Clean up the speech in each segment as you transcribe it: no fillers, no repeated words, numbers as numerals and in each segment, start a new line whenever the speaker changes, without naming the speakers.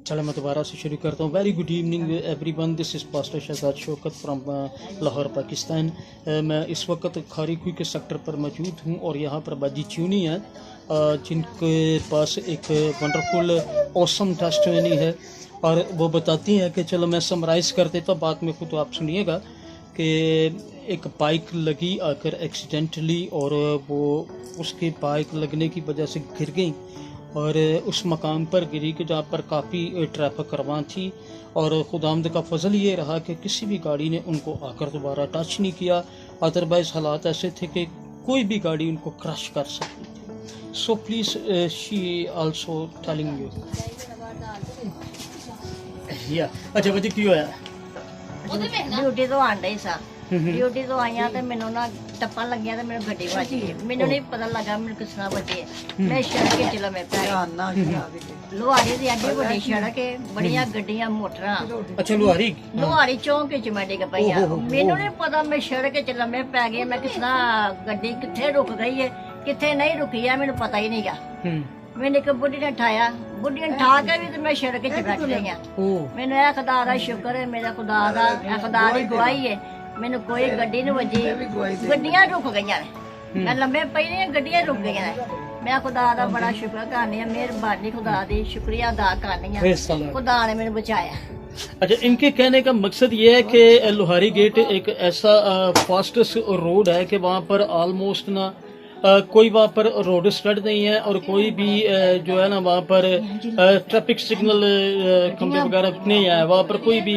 चलो मैं दोबारा से शुरू करता हूँ। Very good evening everyone, this is pastor Shahzad Shaukat from Lahore Pakistan. मैं इस वक्त खारी खुई के सेक्टर पर मौजूद हूँ और यहाँ पर बाजी चूनी है जिनके पास एक वंडरफुल ऑसम टेस्टिमनी है और वो बताती हैं कि चलो मैं समराइज़ कर देता हूँ, बाद में खुद आप सुनिएगा कि एक बाइक लगी आकर एक्सीडेंटली और वो उसकी बाइक लगने की वजह से गिर गई और उस मकाम पर गिरी कि जहाँ पर काफ़ी ट्रैफिक रवान थी और खुदामद का फजल ये रहा कि किसी भी गाड़ी ने उनको आकर दोबारा टच नहीं किया। अदरवाइज़ हालात ऐसे थे कि कोई भी गाड़ी उनको क्रश कर सकती थी। So please she also telling you या अच्छा बच्चे क्यों है
ड्यूटी तो आंडा ही सा ड्यूटी तो आईया तो मैनू ना टप्पा लग्या तो मेरे गड्डी बच गई। मैनू नहीं पता लगा मैनू किस तरह बची है। मैं सड़क के चला मैं लोहारी दी एडी बड़ी सड़क है, बड़ियां गड्डियां मोटरां।
अच्छा लोहारी
लोहारी चौंक च मैं डिग पई आ। मैनू नहीं पता मैं सड़क के चला मैं पै गई। मैं किस तरह गड्डी किथे रुक गई है किथे नहीं रुकी है मैनू पता ही नहीं गा। मैंने एक बुढ़ी ने उठाया, बुढ़ी ने उठा के भी तो मैं सड़क च बैठ गई हूं। मैनू ए खुदा दा शुक्र है, मेरा खुदा दा खुदा दी गवाही है, मैनू कोई गड्डी नहीं वजी। गड्डियां रुक गई ने, मैं लंबे पई नहीं गड्डियां रुक गई ने। मैं खुदा दा बड़ा शुक्र करनी है, मेहरबानी खुदा दी शुक्रिया अदा करनी है, खुदा ने मैनू बचाया।
अच्छा, इनके कहने का मकसद ये है कि लोहारी गेट एक ऐसा फास्टेस्ट रोड है कि वहाँ पर ऑलमोस्ट ना कोई वहाँ पर रोड स्टड नहीं है और कोई भी जो है ना वहाँ पर ट्रैफिक सिग्नल खंभे वगैरह नहीं है, वहाँ पर कोई भी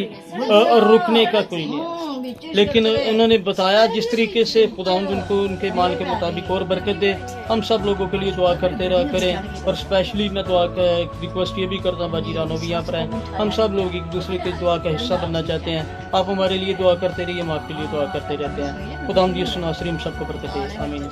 रुकने का कोई नहीं है। लेकिन उन्होंने बताया जिस तरीके से खुदावंद उनको उनके माल के मुताबिक और बरकत दे। हम सब लोगों के लिए दुआ करते रहा करें और स्पेशली मैं दुआ का रिक्वेस्ट ये भी करता हूँ, बाजी रानो भी यहाँ पर हैं, हम सब लोग एक दूसरे के दुआ का हिस्सा बनना चाहते हैं। आप हमारे लिए दुआ करते रहिए, हम आपके लिए दुआ करते रहते हैं। खुदावंद यीशु नासरी हम सबको बरकत दे, आमीन।